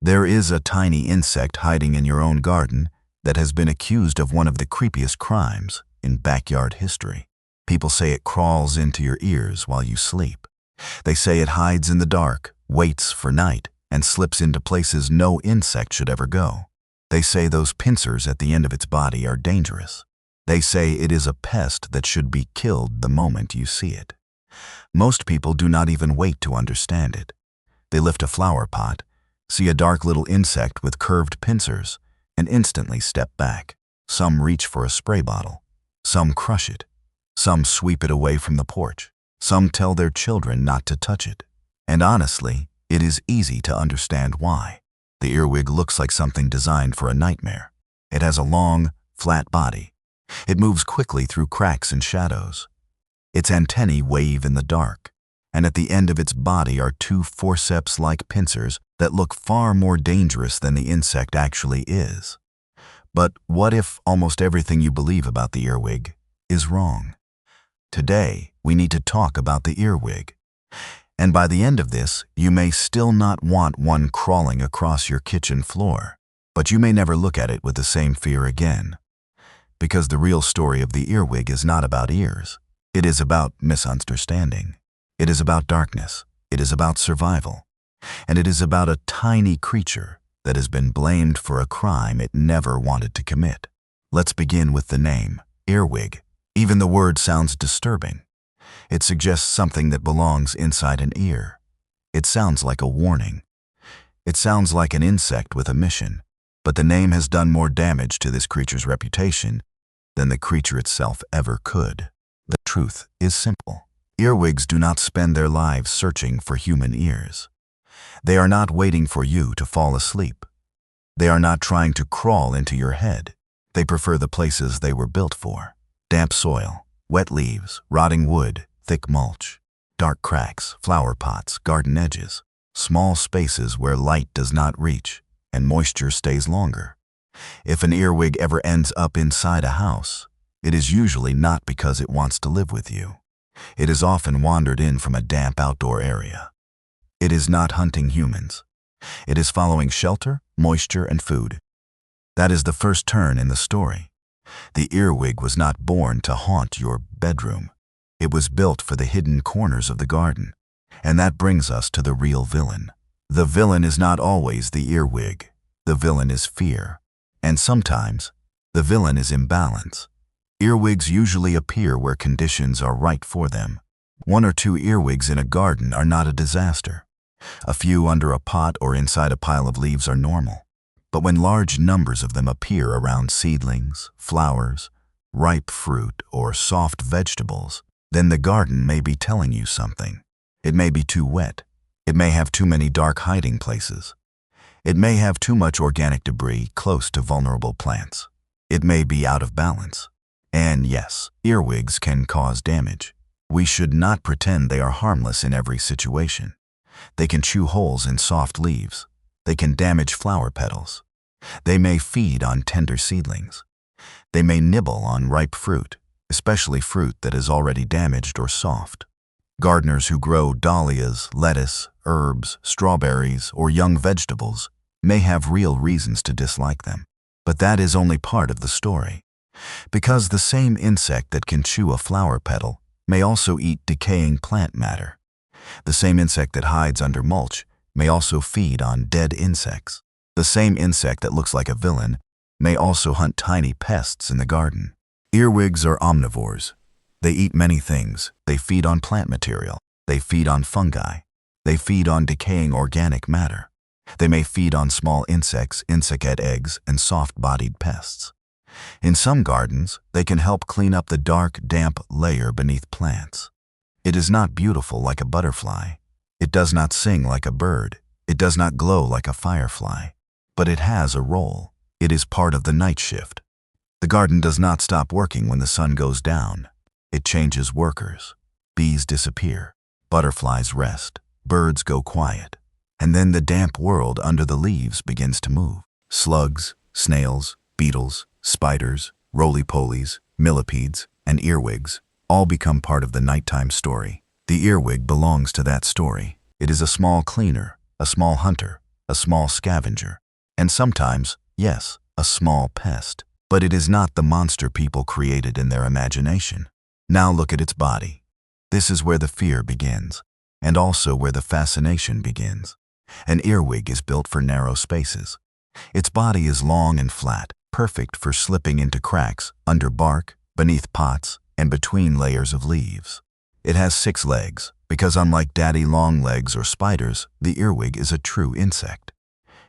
There is a tiny insect hiding in your own garden that has been accused of one of the creepiest crimes in backyard history. People say it crawls into your ears while you sleep. They say it hides in the dark, waits for night, and slips into places no insect should ever go. They say those pincers at the end of its body are dangerous. They say it is a pest that should be killed the moment you see it. Most people do not even wait to understand it. They lift a flower pot, see a dark little insect with curved pincers, and instantly step back. Some reach for a spray bottle. Some crush it. Some sweep it away from the porch. Some tell their children not to touch it. And honestly, it is easy to understand why. The earwig looks like something designed for a nightmare. It has a long, flat body. It moves quickly through cracks and shadows. Its antennae wave in the dark, and at the end of its body are two forceps-like pincers that look far more dangerous than the insect actually is. But what if almost everything you believe about the earwig is wrong? Today, we need to talk about the earwig. And by the end of this, you may still not want one crawling across your kitchen floor, but you may never look at it with the same fear again. Because the real story of the earwig is not about ears. It is about misunderstanding. It is about darkness. It is about survival. And it is about a tiny creature that has been blamed for a crime it never wanted to commit. Let's begin with the name, earwig. Even the word sounds disturbing. It suggests something that belongs inside an ear. It sounds like a warning. It sounds like an insect with a mission. But the name has done more damage to this creature's reputation than the creature itself ever could. The truth is simple. Earwigs do not spend their lives searching for human ears. They are not waiting for you to fall asleep. They are not trying to crawl into your head. They prefer the places they were built for. Damp soil, wet leaves, rotting wood, thick mulch, dark cracks, flower pots, garden edges, small spaces where light does not reach and moisture stays longer. If an earwig ever ends up inside a house, it is usually not because it wants to live with you. It has often wandered in from a damp outdoor area. It is not hunting humans. It is following shelter, moisture, and food. That is the first turn in the story. The earwig was not born to haunt your bedroom. It was built for the hidden corners of the garden. And that brings us to the real villain. The villain is not always the earwig. The villain is fear. And sometimes, the villain is imbalance. Earwigs usually appear where conditions are right for them. 1 or 2 earwigs in a garden are not a disaster. A few under a pot or inside a pile of leaves are normal. But when large numbers of them appear around seedlings, flowers, ripe fruit, or soft vegetables, then the garden may be telling you something. It may be too wet. It may have too many dark hiding places. It may have too much organic debris close to vulnerable plants. It may be out of balance. And yes, earwigs can cause damage. We should not pretend they are harmless in every situation. They can chew holes in soft leaves. They can damage flower petals. They may feed on tender seedlings. They may nibble on ripe fruit, especially fruit that is already damaged or soft. Gardeners who grow dahlias, lettuce, herbs, strawberries, or young vegetables may have real reasons to dislike them. But that is only part of the story. Because the same insect that can chew a flower petal may also eat decaying plant matter. The same insect that hides under mulch may also feed on dead insects. The same insect that looks like a villain may also hunt tiny pests in the garden. Earwigs are omnivores. They eat many things. They feed on plant material. They feed on fungi. They feed on decaying organic matter. They may feed on small insects, insect eggs, and soft-bodied pests. In some gardens, they can help clean up the dark, damp layer beneath plants. It is not beautiful like a butterfly. It does not sing like a bird. It does not glow like a firefly. But it has a role. It is part of the night shift. The garden does not stop working when the sun goes down. It changes workers. Bees disappear. Butterflies rest. Birds go quiet. And then the damp world under the leaves begins to move. Slugs, snails, beetles, spiders, roly-polies, millipedes, and earwigs all become part of the nighttime story. The earwig belongs to that story. It is a small cleaner, a small hunter, a small scavenger, and sometimes, yes, a small pest. But it is not the monster people created in their imagination. Now look at its body. This is where the fear begins, and also where the fascination begins. An earwig is built for narrow spaces. Its body is long and flat, perfect for slipping into cracks, under bark, beneath pots, and between layers of leaves. It has 6 legs, because unlike daddy long legs or spiders, the earwig is a true insect.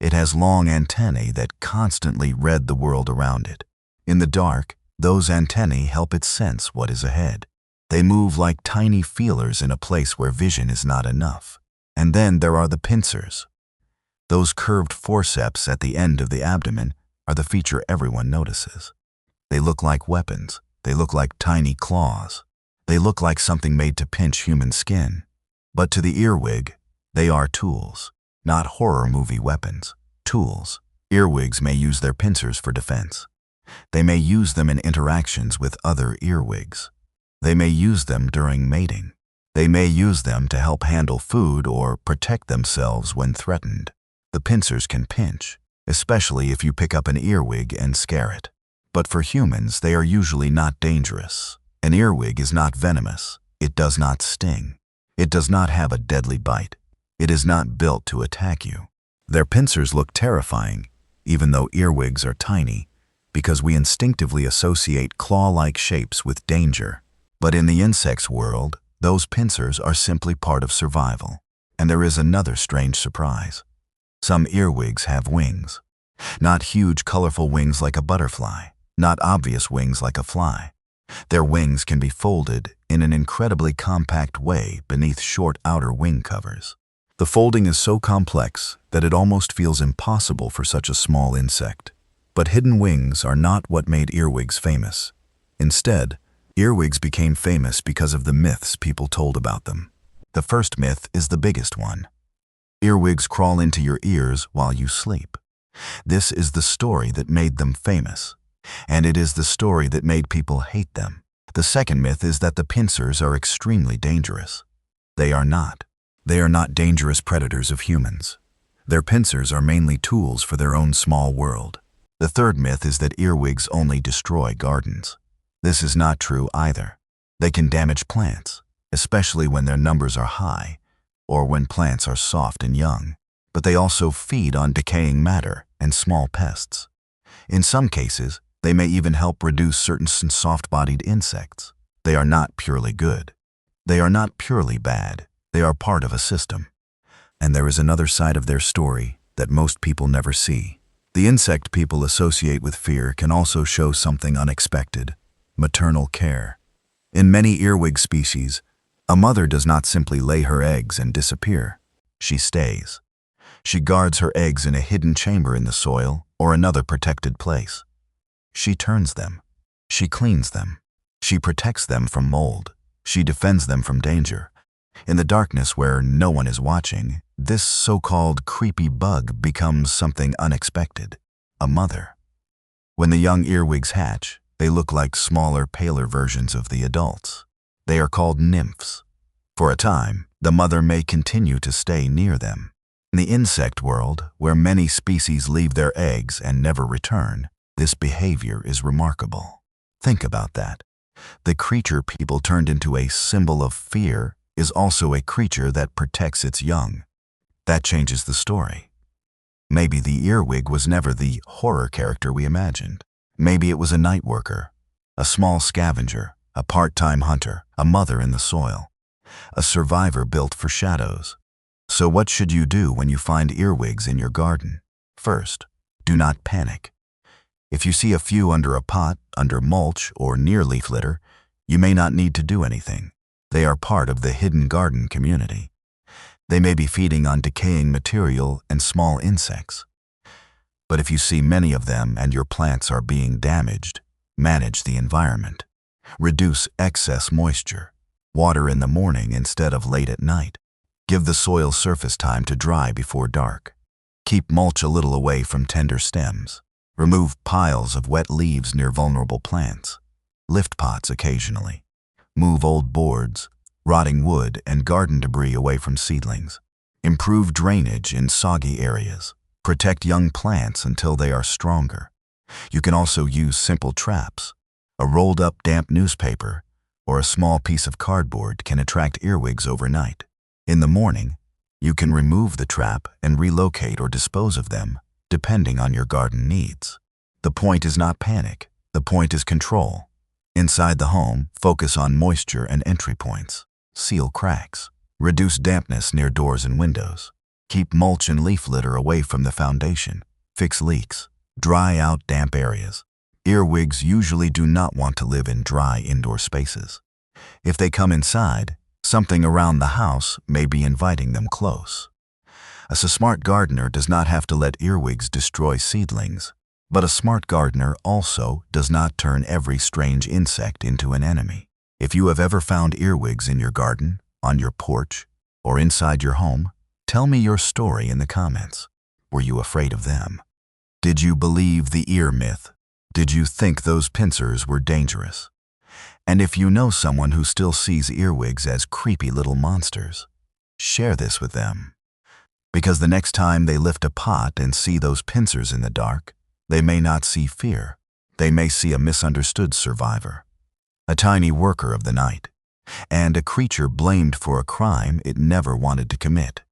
It has long antennae that constantly read the world around it. In the dark, those antennae help it sense what is ahead. They move like tiny feelers in a place where vision is not enough. And then there are the pincers. Those curved forceps at the end of the abdomen are the feature everyone notices. They look like weapons. They look like tiny claws. They look like something made to pinch human skin. But to the earwig, they are tools, not horror movie weapons. Tools. Earwigs may use their pincers for defense. They may use them in interactions with other earwigs. They may use them during mating. They may use them to help handle food or protect themselves when threatened. The pincers can pinch, especially if you pick up an earwig and scare it. But for humans, they are usually not dangerous. An earwig is not venomous. It does not sting. It does not have a deadly bite. It is not built to attack you. Their pincers look terrifying, even though earwigs are tiny, because we instinctively associate claw-like shapes with danger. But in the insects world, those pincers are simply part of survival. And there is another strange surprise. Some earwigs have wings. Not huge, colorful wings like a butterfly, not obvious wings like a fly. Their wings can be folded in an incredibly compact way beneath short outer wing covers. The folding is so complex that it almost feels impossible for such a small insect. But hidden wings are not what made earwigs famous. Instead, earwigs became famous because of the myths people told about them. The first myth is the biggest one. Earwigs crawl into your ears while you sleep. This is the story that made them famous, and it is the story that made people hate them. The second myth is that the pincers are extremely dangerous. They are not. They are not dangerous predators of humans. Their pincers are mainly tools for their own small world. The third myth is that earwigs only destroy gardens. This is not true either. They can damage plants, especially when their numbers are high or when plants are soft and young. But they also feed on decaying matter and small pests. In some cases, they may even help reduce certain soft-bodied insects. They are not purely good. They are not purely bad. They are part of a system. And there is another side of their story that most people never see. The insect people associate with fear can also show something unexpected: maternal care. In many earwig species, a mother does not simply lay her eggs and disappear. She stays. She guards her eggs in a hidden chamber in the soil or another protected place. She turns them. She cleans them. She protects them from mold. She defends them from danger. In the darkness where no one is watching, this so-called creepy bug becomes something unexpected: a mother. When the young earwigs hatch, they look like smaller, paler versions of the adults. They are called nymphs. For a time, the mother may continue to stay near them. In the insect world, where many species leave their eggs and never return, this behavior is remarkable. Think about that. The creature people turned into a symbol of fear is also a creature that protects its young. That changes the story. Maybe the earwig was never the horror character we imagined. Maybe it was a night worker, a small scavenger, a part-time hunter, a mother in the soil, a survivor built for shadows. So what should you do when you find earwigs in your garden? First, do not panic. If you see a few under a pot, under mulch, or near leaf litter, you may not need to do anything. They are part of the hidden garden community. They may be feeding on decaying material and small insects. But if you see many of them and your plants are being damaged, manage the environment. Reduce excess moisture. Water in the morning instead of late at night. Give the soil surface time to dry before dark. Keep mulch a little away from tender stems. Remove piles of wet leaves near vulnerable plants. Lift pots occasionally. Move old boards, rotting wood, and garden debris away from seedlings. Improve drainage in soggy areas. Protect young plants until they are stronger. You can also use simple traps. A rolled-up damp newspaper or a small piece of cardboard can attract earwigs overnight. In the morning, you can remove the trap and relocate or dispose of them, depending on your garden needs. The point is not panic. The point is control. Inside the home, focus on moisture and entry points. Seal cracks. Reduce dampness near doors and windows. Keep mulch and leaf litter away from the foundation. Fix leaks. Dry out damp areas. Earwigs usually do not want to live in dry indoor spaces. If they come inside, something around the house may be inviting them close. A smart gardener does not have to let earwigs destroy seedlings, but a smart gardener also does not turn every strange insect into an enemy. If you have ever found earwigs in your garden, on your porch, or inside your home, tell me your story in the comments. Were you afraid of them? Did you believe the ear myth? Did you think those pincers were dangerous? And if you know someone who still sees earwigs as creepy little monsters, share this with them. Because the next time they lift a pot and see those pincers in the dark, they may not see fear. They may see a misunderstood survivor, a tiny worker of the night, and a creature blamed for a crime it never wanted to commit.